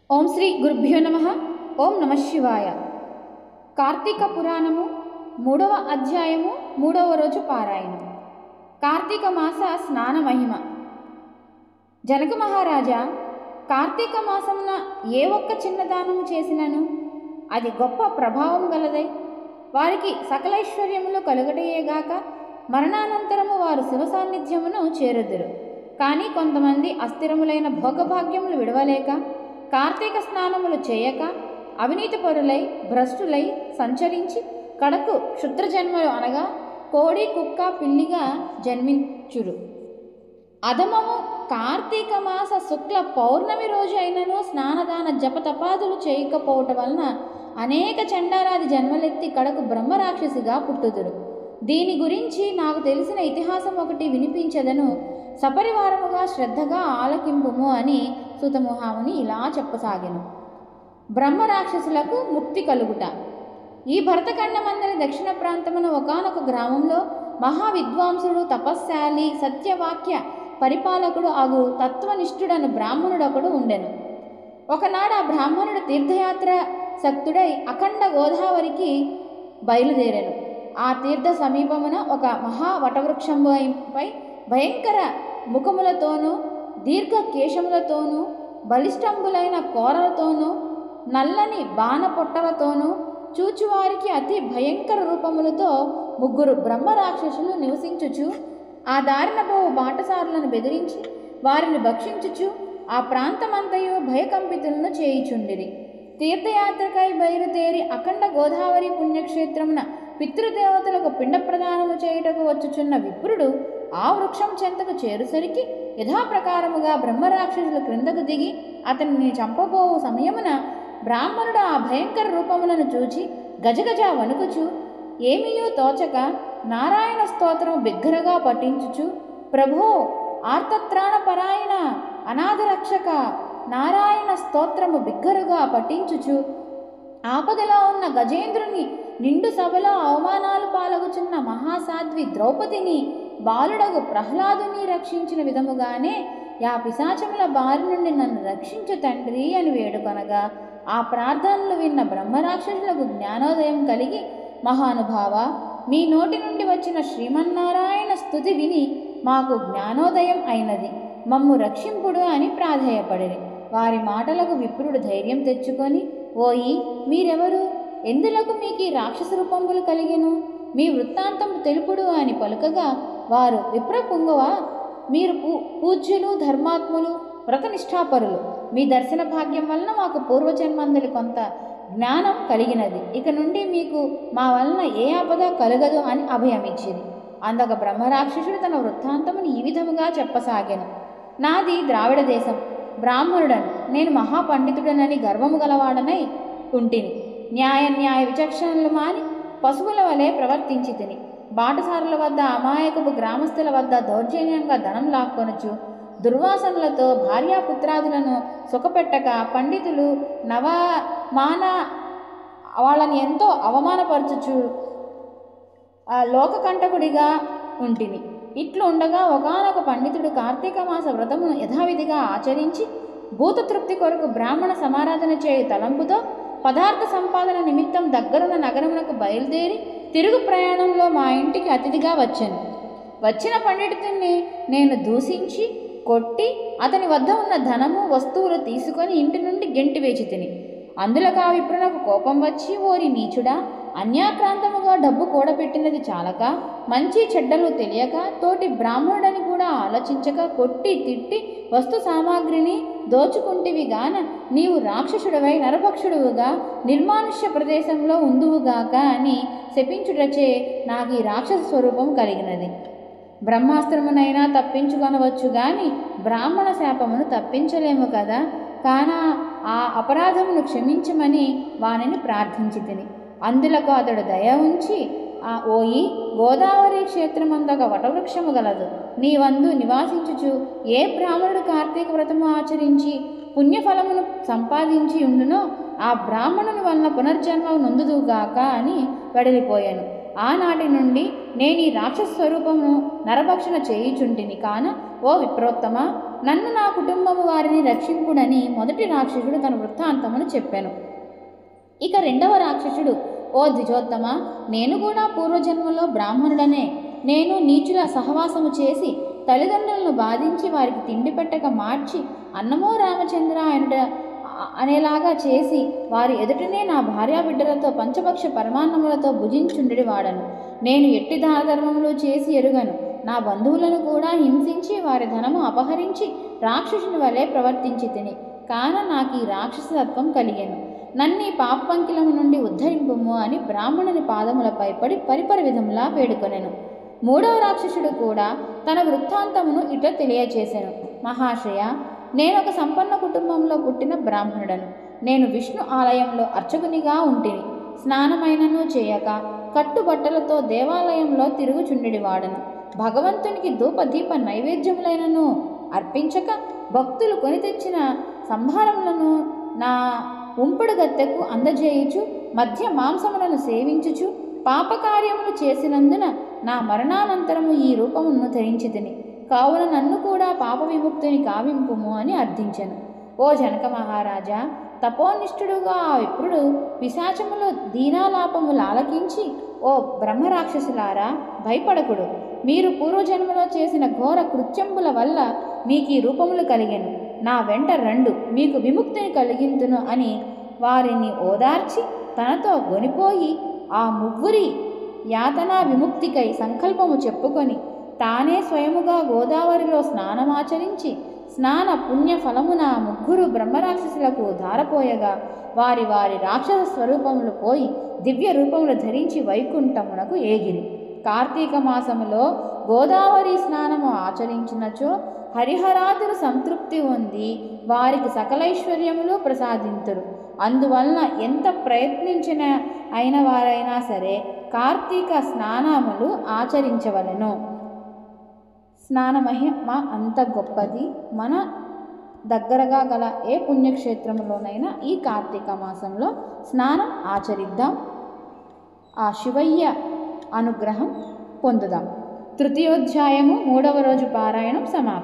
ఓం శ్రీ గురుభ్యో నమః. ఓం నమః శివాయ. కార్తీక పురాణము 3వ అధ్యాయము 3వ రోజు పారాయణం. కార్తీక మాస స్నాన మహిమ. జనక మహారాజా, కార్తీక మాసమున ఏ ఒక్క చిన్న దానము చేసినను అది గొప్ప ప్రభావం గలదై వారికి సకలైశ్వర్యములు కలుగటయేగాక మరణానంతరము వారు శివ సాన్నిధ్యమును చేరుదురు. కానీ కొంతమంది అస్థిరములైన భోగభాగ్యములు విడవలేక కార్తీక స్నానములు చేయక అవినీతిపరులై భ్రష్టులై సంచరించి కడకు క్షుద్రజన్మలు అనగా కోడి కుక్క పిల్లిగా జన్మించురు. అధమము కార్తీక మాస శుక్ల పౌర్ణమి రోజు అయినను స్నానదాన జపతపాదులు చేయకపోవటం వలన అనేక చండాలాది జన్మలెత్తి కడకు బ్రహ్మరాక్షసిగా పుట్టుదురు. దీని గురించి నాకు తెలిసిన ఇతిహాసం ఒకటి వినిపించదను, సపరివారముగా శ్రద్ధగా ఆలకింపుము అని సుతముహాముని ఇలా చెప్పసాగెను. బ్రహ్మరాక్షసులకు ముక్తి కలుగుట. ఈ భరతఖండమందలి దక్షిణ ప్రాంతమున ఒకానొక గ్రామంలో మహావిద్వాంసుడు తపశ్శాలి సత్యవాక్య పరిపాలకుడు అగు తత్వనిష్ఠుడను బ్రాహ్మణుడొకడు ఉండెను. ఒకనాడు ఆ బ్రాహ్మణుడు తీర్థయాత్ర శక్తుడై అఖండ గోదావరికి బయలుదేరెను. ఆ తీర్థ సమీపమున ఒక మహావటవృక్షంపై భయంకర ముఖములతోనూ దీర్ఘ కేశములతోనూ బలిష్టంబులైన కోరలతోనూ నల్లని బాణ పొట్టలతోనూ చూచువారికి అతి భయంకర రూపములతో 3 బ్రహ్మరాక్షసులు నివసించుచు ఆ దారిన పోవు బాటసారులను బెదిరించి వారిని భక్షించుచు ఆ ప్రాంతమంతయు భయకంపితులను చేయుచుండిరి. తీర్థయాత్రకై బయలుదేరి అఖండ గోదావరి పుణ్యక్షేత్రమున పితృదేవతలకు పిండ ప్రదానము చేయుటకు వచ్చుచున్న విప్రుడు ఆ వృక్షం చెంతకు చేరుసరికి యథాప్రకారముగా బ్రహ్మరాక్షసులు క్రిందకు దిగి అతనిని చంపబోవు సమయమున బ్రాహ్మణుడు ఆ భయంకర రూపములను చూచి గజగజ వణుకుచు ఏమీయూ తోచక నారాయణ స్తోత్రము బిగ్గరగా పఠించుచు, ప్రభో ఆర్తత్రాణపరాయణ అనాథరక్షక నారాయణ స్తోత్రము బిగ్గరగా పఠించుచు ఆపదలో ఉన్న గజేంద్రుని నిండు సభలో అవమానాలు పాలగుచున్న మహాసాధ్వి ద్రౌపదిని బాలుడగు ప్రహ్లాదుని రక్షించిన విధముగానే యా పిశాచముల బారి నుండి నన్ను రక్షించు తండ్రి అని వేడుకొనగా ఆ ప్రార్థనలు విన్న బ్రహ్మరాక్షసులకు జ్ఞానోదయం కలిగి, మహానుభావ, మీ నోటి నుండి వచ్చిన శ్రీమన్నారాయణ స్తుతి విని మాకు జ్ఞానోదయం అయినది, మమ్ము రక్షింపుడు అని ప్రాధేయపడిరి. వారి మాటలకు విప్రుడు ధైర్యం తెచ్చుకొని, ఓయి మీరెవరు, ఎందులకు మీకు ఈ రాక్షస రూపంబులు కలిగెను, మీ వృత్తాంతం తెలుపుడు అని పలుకగా వారు, విప్రపుంగవ, మీరు పూజ్యులు ధర్మాత్ములు వ్రతనిష్ఠాపరులు, మీ దర్శన భాగ్యం వలన మాకు పూర్వజన్మందలి కొంత జ్ఞానం కలిగినది, ఇక నుండి మీకు మా వలన ఏ ఆపద కలగదు అని అభయమిచ్చిరి. అందక బ్రహ్మరాక్షసుడు తన వృత్తాంతమును ఈ విధముగా చెప్పసాగాను. నాది ద్రావిడ దేశం, బ్రాహ్మణుడను, నేను మహాపండితుడనని గర్వము గలవాడనై ఉంటిని. న్యాయ విచక్షణలు మాని పశువుల వలె ప్రవర్తించి తిని బాటసారుల వద్ద అమాయకపు గ్రామస్తుల వద్ద దౌర్జన్యంగా ధనం లాక్కొనుచు దుర్వాసనలతో భార్యాపుత్రాదులను సుఖపెట్టక పండితులు నవమాన వాళ్ళని ఎంతో అవమానపరచుచు లోకకంటకుడిగా ఉంటిని. ఇట్లు ఉండగా ఒకానొక పండితుడు కార్తీక మాస వ్రతమును యథావిధిగా ఆచరించి భూతతృప్తి కొరకు బ్రాహ్మణ సమారాధన చేయు తలంపుతో పదార్థ సంపాదన నిమిత్తం దగ్గరున్న నగరమునకు బయలుదేరి తిరుగు ప్రయాణంలో మా ఇంటికి అతిథిగా వచ్చాను. వచ్చిన పండితుడిని నేను దూషించి కొట్టి అతని వద్ద ఉన్న ధనము వస్తువులు తీసుకొని ఇంటి నుండి గెంటి వేచి తిని. అందులోకి ఆ విప్రునకు కోపం వచ్చి, ఓరి నీచుడా, అన్యాక్రాంతముగా డబ్బు కూడబెట్టినది చాలక మంచి చెడ్డలు తెలియక తోటి బ్రాహ్మణుడని కూడా ఆలోచించక కొట్టి తిట్టి వస్తు సామాగ్రిని దోచుకుంటివి గాన నీవు రాక్షసుడివై నరభక్షుడువుగా నిర్మానుష్య ప్రదేశంలో ఉందువుగాక అని శపించుటచే నాకు ఈ రాక్షస స్వరూపం కలిగినది. బ్రహ్మాస్త్రమునైనా తప్పించుకొనవచ్చు గాని బ్రాహ్మణ శాపమును తప్పించలేము కదా, కాన ఆ అపరాధమును క్షమించమని వానిని ప్రార్థించి తిని. అందులకు అతడు దయ ఉంచి, ఓయి గోదావరి క్షేత్రమందొక వటవృక్షము గలదు, నీ వందు నివాసించుచు ఏ బ్రాహ్మణుడు కార్తీక వ్రతము ఆచరించి పుణ్యఫలమును సంపాదించి ఉండునో ఆ బ్రాహ్మణుని వలన పునర్జన్మ నొందుదుగాక అని వెడలిపోయాను. ఆనాటి నుండి నేను ఈ రాక్షస స్వరూపమును నరభక్షణ చేయుచుంటిని. కాన ఓ విప్రోత్తమ, నన్ను నా కుటుంబము వారిని రక్షింపుడని మొదటి రాక్షసుడు తన వృత్తాంతమును చెప్పాను. ఇక రెండవ రాక్షసుడు, ఓ ద్విజోత్తమ, నేను కూడా పూర్వజన్మలో బ్రాహ్మణుడనే. నేను నీచుల సహవాసము చేసి తల్లిదండ్రులను బాధించి వారికి తిండి పెట్టక మార్చి అన్నమో రామచంద్ర అనేలాగా చేసి వారి ఎదుటనే నా భార్యాబిడ్డలతో పంచభక్ష పరమాన్నములతో భుజించుండెడి వాడను. నేను ఎట్టి దానధర్మములు చేసి ఎరుగను. నా బంధువులను కూడా హింసించి వారి ధనము అపహరించి రాక్షసుని వలె ప్రవర్తించి తిని కాన నాకు ఈ రాక్షసత్వం కలిగెను. నన్ను ఈ పాపంకిలము నుండి ఉద్ధరింపుము అని బ్రాహ్మణుని పాదములపై పడి పరిపరి విధములా వేడుకొనెను. మూడవ రాక్షసుడు కూడా తన వృత్తాంతమును ఇట్లా తెలియచేసెను. మహాశయ, నేనొక సంపన్న కుటుంబంలో పుట్టిన బ్రాహ్మణుడను. నేను విష్ణు ఆలయంలో అర్చకునిగా ఉంటిని. స్నానమైనను చేయక కట్టుబట్టలతో దేవాలయంలో తిరుగుచుండెడి వాడను. భగవంతునికి ధూపదీప నైవేద్యములైనను అర్పించక భక్తులు కొని తెచ్చిన సంభారములను నా ఉంపుడు గత్తెకు అందజేయుచు మధ్య మాంసములను సేవించుచు పాపకార్యములు చేసినందున నా మరణానంతరము ఈ రూపమును ధరించి తిని కావున నన్ను కూడా పాప విముక్తిని కావింపుము అని అర్థించెను. ఓ జనక మహారాజా, తపోనిష్ఠుడుగా ఆ విప్రుడు పిశాచములు దీనాలాపములు ఆలకించి, ఓ బ్రహ్మరాక్షసులారా, భయపడకుడు. మీరు పూర్వజన్మలో చేసిన ఘోర కృత్యంబుల వల్ల మీకు ఈ రూపములు కలిగెను. నా వెంట రండు, మీకు విముక్తిని కలిగింతును అని వారిని ఓదార్చి తనతో గొనిపోయి ఆ ముగ్గురి యాతనా విముక్తికై సంకల్పము చెప్పుకొని తానే స్వయముగా గోదావరిలో స్నానమాచరించి స్నాన పుణ్య ఫలమున ముగ్గురు బ్రహ్మరాక్షసులకు ధారపోయగా వారి వారి రాక్షస స్వరూపములు పోయి దివ్య రూపములు ధరించి వైకుంఠమునకు ఏగిరి. కార్తీక మాసములో గోదావరి స్నానము ఆచరించినచో హరిహరాదులు సంతృప్తి పొంది వారికి సకలైశ్వర్యములు ప్రసాదింతురు. అందువలన ఎంత ప్రయత్నించిన అయిన వారైనా సరే కార్తీక స్నానములు ఆచరించవలెను. స్నాన మహిమ అంత గొప్పది. మన దగ్గరగా గల ఏ పుణ్యక్షేత్రంలోనైనా ఈ కార్తీక మాసంలో స్నానం ఆచరిద్దాం. ఆ శివయ్య అనుగ్రహం పొందుదాం. తృతీయోధ్యాయము 3వ రోజు పారాయణం సమాప్తం.